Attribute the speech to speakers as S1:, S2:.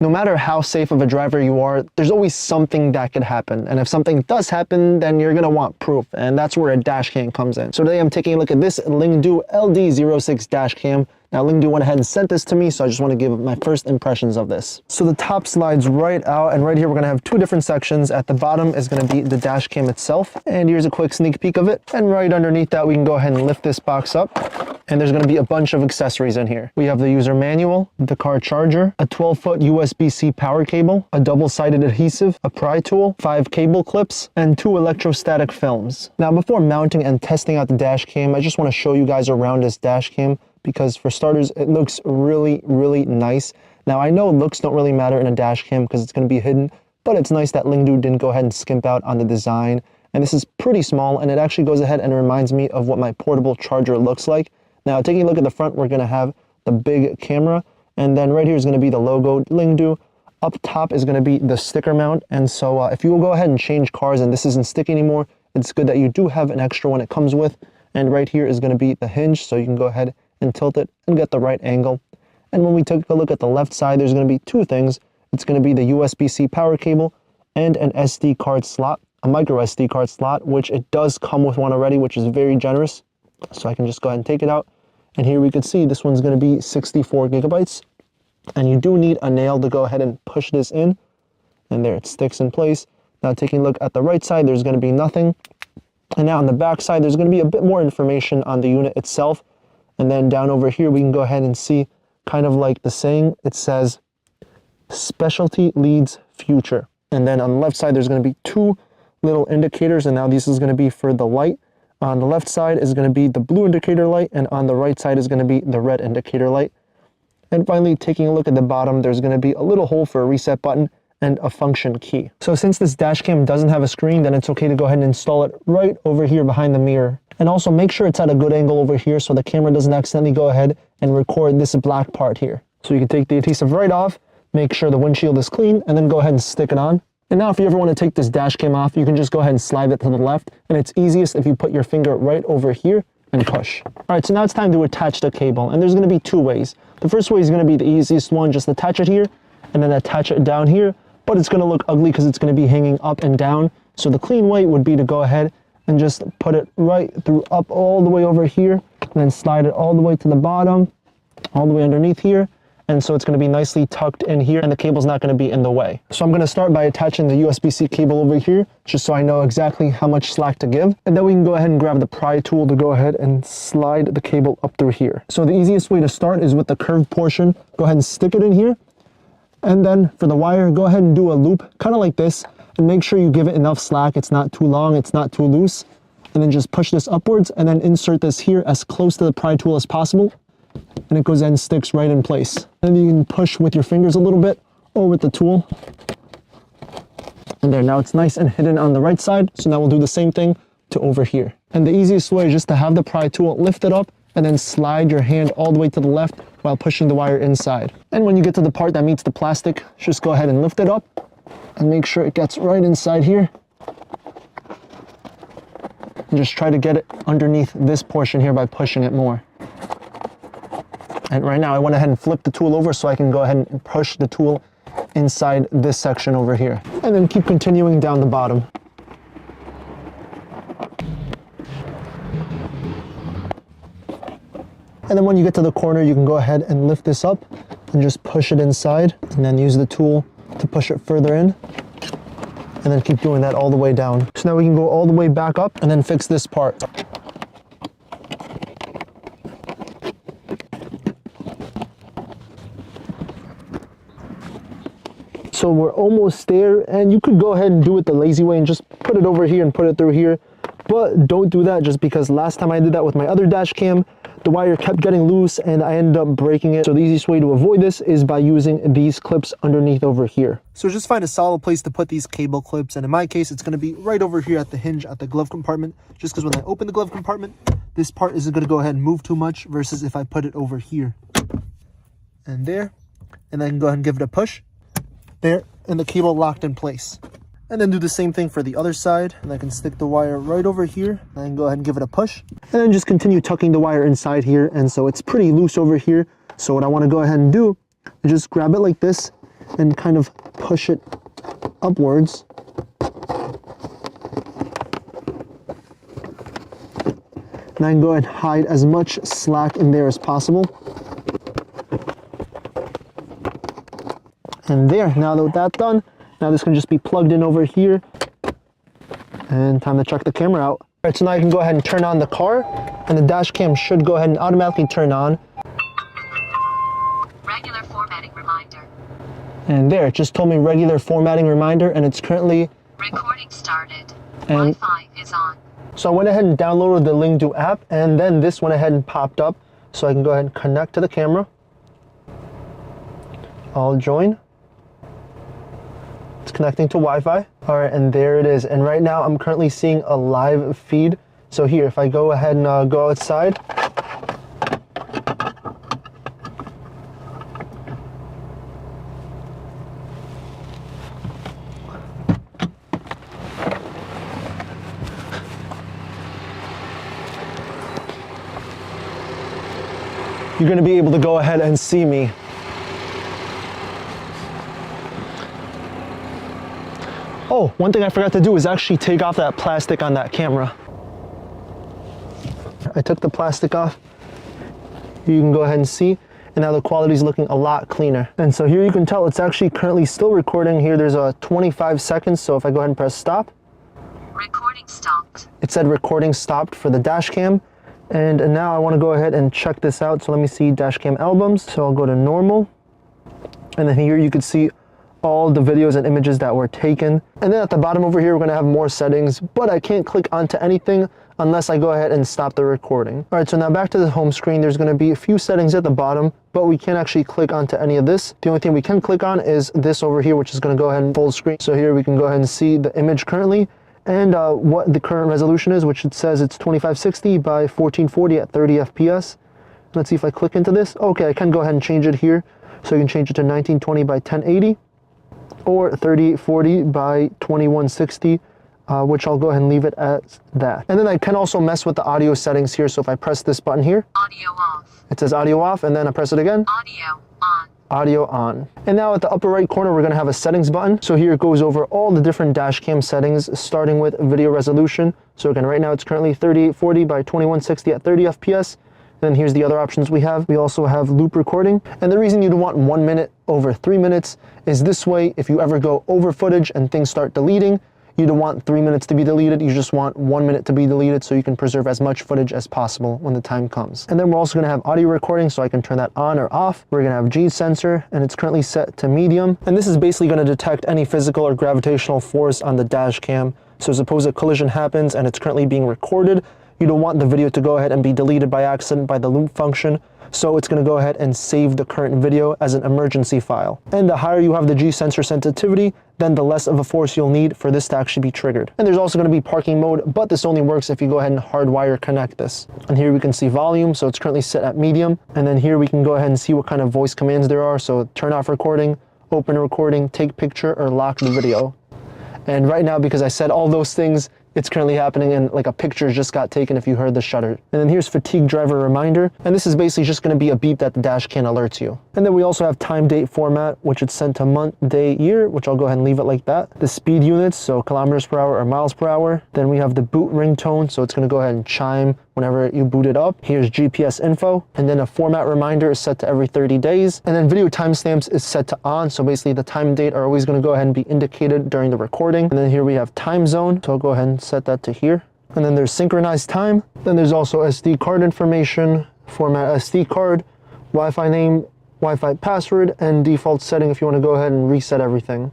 S1: no matter how safe of a driver you are, there's always something that could happen. And if something does happen, then you're gonna want proof. And that's where a dash cam comes in. So today I'm taking a look at this LINGDU LD06 Dash Cam. Now LINGDU went ahead and sent this to me, so I just want to give my first impressions of this. So the top slides right out, and right here we're going to have two different sections. At the bottom is going to be the dash cam itself, and here's a quick sneak peek of it. And right underneath that we can go ahead and lift this box up, and there's going to be a bunch of accessories in here. We have the user manual, the car charger, a 12-foot USB-C power cable, a double-sided adhesive, a pry tool, 5 cable clips, and 2 electrostatic films. Now before mounting and testing out the dash cam, I just want to show you guys around this dash cam, because for starters, it looks really, really nice. Now I know looks don't really matter in a dash cam because it's going to be hidden, but it's nice that LINGDU didn't go ahead and skimp out on the design. And this is pretty small, and it actually goes ahead and reminds me of what my portable charger looks like. Now taking a look at the front, we're going to have the big camera, and then right here is going to be the logo LINGDU. Up top is going to be the sticker mount, and so if you will go ahead and change cars and this isn't sticky anymore, it's good that you do have an extra one it comes with. And right here is going to be the hinge, so you can go ahead and tilt it and get the right angle. And when we take a look at the left side, there's going to be two things. It's going to be the USB-C power cable and an SD card slot, a micro SD card slot, which it does come with one already, which is very generous. So I can just go ahead and take it out. And here we can see this one's going to be 64 gigabytes. And you do need a nail to go ahead and push this in. And there it sticks in place. Now taking a look at the right side, there's going to be nothing. And now on the back side, there's going to be a bit more information on the unit itself. And then down over here, we can go ahead and see kind of like the saying, it says, specialty leads future. And then on the left side, there's going to be 2 little indicators. And now this is going to be for the light. On the left side is going to be the blue indicator light. And on the right side is going to be the red indicator light. And finally, taking a look at the bottom, there's going to be a little hole for a reset button and a function key. So since this dash cam doesn't have a screen, then it's okay to go ahead and install it right over here behind the mirror. And also make sure it's at a good angle over here so the camera doesn't accidentally go ahead and record this black part here. So you can take the adhesive right off, make sure the windshield is clean, and then go ahead and stick it on. And now if you ever want to take this dash cam off, you can just go ahead and slide it to the left, and it's easiest if you put your finger right over here and push. All right, so now it's time to attach the cable, and there's going to be 2 ways. The first way is going to be the easiest one, just attach it here, and then attach it down here, but it's going to look ugly because it's going to be hanging up and down. So the clean way would be to go ahead and just put it right through up all the way over here, and then slide it all the way to the bottom, all the way underneath here. And so it's going to be nicely tucked in here, and the cable's not going to be in the way. So I'm going to start by attaching the USB-C cable over here, just so I know exactly how much slack to give. And then we can go ahead and grab the pry tool to go ahead and slide the cable up through here. So the easiest way to start is with the curved portion. Go ahead and stick it in here. And then for the wire, go ahead and do a loop, kind of like this. And make sure you give it enough slack. It's not too long, it's not too loose. And then just push this upwards and then insert this here as close to the pry tool as possible. And it goes and sticks right in place. And you can push with your fingers a little bit or with the tool. And there, now it's nice and hidden on the right side. So now we'll do the same thing to over here. And the easiest way is just to have the pry tool lift it up and then slide your hand all the way to the left while pushing the wire inside. And when you get to the part that meets the plastic, just go ahead and lift it up and make sure it gets right inside here. And just try to get it underneath this portion here by pushing it more. And right now I went ahead and flipped the tool over so I can go ahead and push the tool inside this section over here. And then keep continuing down the bottom. And then when you get to the corner, you can go ahead and lift this up and just push it inside, and then use the tool to push it further in. And then keep doing that all the way down. So now we can go all the way back up and then fix this part. So we're almost there, and you could go ahead and do it the lazy way and just put it over here and put it through here. But don't do that, just because last time I did that with my other dash cam, the wire kept getting loose and I ended up breaking it. So the easiest way to avoid this is by using these clips underneath over here. So just find a solid place to put these cable clips, and in my case it's going to be right over here at the hinge at the glove compartment, just because when I open the glove compartment, this part isn't going to go ahead and move too much versus if I put it over here. And there, and then I can go ahead and give it a push. There, and the cable locked in place. And then do the same thing for the other side, and I can stick the wire right over here, and I can go ahead and give it a push. And then just continue tucking the wire inside here, and so it's pretty loose over here. So what I want to go ahead and do is just grab it like this, and kind of push it upwards. And I can go ahead and hide as much slack in there as possible. And there, now that that's done, now this can just be plugged in over here. And time to check the camera out. All right, so now you can go ahead and turn on the car, and the dash cam should go ahead and automatically turn on.
S2: Regular formatting reminder.
S1: And there, it just told me regular formatting reminder, and it's currently
S2: Recording started.
S1: And
S2: Wi-Fi is on.
S1: so I went ahead and downloaded the LINGDU app, and then this went ahead and popped up, so I can go ahead and connect to the camera. I'll join. It's connecting to Wi-Fi. All right, and there it is. And right now I'm currently seeing a live feed. So here, if I go ahead and go outside, you're going to be able to go ahead and see me. Oh, one thing I forgot to do is actually take off that plastic on that camera. I took the plastic off. You can go ahead and see, and now the quality is looking a lot cleaner. And so here you can tell it's actually currently still recording. Here there's a 25 seconds, so if I go ahead and press stop.
S2: Recording stopped.
S1: It said recording stopped for the dash cam. And now I want to go ahead and check this out. So let me see dash cam albums. So I'll go to normal. And then here you can see all the videos and images that were taken. And then at the bottom over here, we're going to have more settings, but I can't click onto anything unless I go ahead and stop the recording. All right, so now back to the home screen, there's going to be a few settings at the bottom, but we can't actually click onto any of this. The only thing we can click on is this over here, which is going to go ahead and full screen. So here we can go ahead and see the image currently and what the current resolution is, which it says it's 2560 by 1440 at 30 FPS. Let's see if I click into this. Okay, I can go ahead and change it here. So you can change it to 1920 by 1080. Or 3040 by 2160, which I'll go ahead and leave it as that. And then I can also mess with the audio settings here. So if I press this button here,
S2: Audio off.
S1: it says audio off, and then I press it again,
S2: Audio on.
S1: audio on. And now at the upper right corner, we're gonna have a settings button. So here it goes over all the different dash cam settings, starting with video resolution. So again, right now it's currently 3840 by 2160 at 30 FPS. Then here's the other options we have. We also have loop recording. And the reason you'd want 1 minute over 3 minutes is this way, if you ever go over footage and things start deleting, you don't want 3 minutes to be deleted. You just want 1 minute to be deleted so you can preserve as much footage as possible when the time comes. And then we're also gonna have audio recording, so I can turn that on or off. We're gonna have G sensor, and it's currently set to medium. And this is basically gonna detect any physical or gravitational force on the dash cam. So suppose a collision happens and it's currently being recorded, you don't want the video to go ahead and be deleted by accident by the loop function. So it's going to go ahead and save the current video as an emergency file. And the higher you have the G sensor sensitivity, then the less of a force you'll need for this to actually be triggered. And there's also going to be parking mode, but this only works if you go ahead and hardwire connect this. And here we can see volume, so it's currently set at medium. And then here we can go ahead and see what kind of voice commands there are. So turn off recording, open recording, take picture, or lock the video. And right now, because I said all those things, it's currently happening and like a picture just got taken if you heard the shutter. And then here's fatigue driver reminder. And this is basically just going to be a beep that the dash cam alerts you. And then we also have time date format, which it's sent to month, day, year, which I'll go ahead and leave it like that. The speed units, so kilometers per hour or miles per hour. Then we have the boot ringtone, so it's going to go ahead and chime whenever you boot it up. Here's GPS info. And then a format reminder is set to every 30 days. And then video timestamps is set to on. So basically the time and date are always going to go ahead and be indicated during the recording. And then here we have time zone. So I'll go ahead and set that to here. And then there's synchronized time. Then there's also SD card information, format SD card, Wi-Fi name, Wi-Fi password, and default setting if you want to go ahead and reset everything.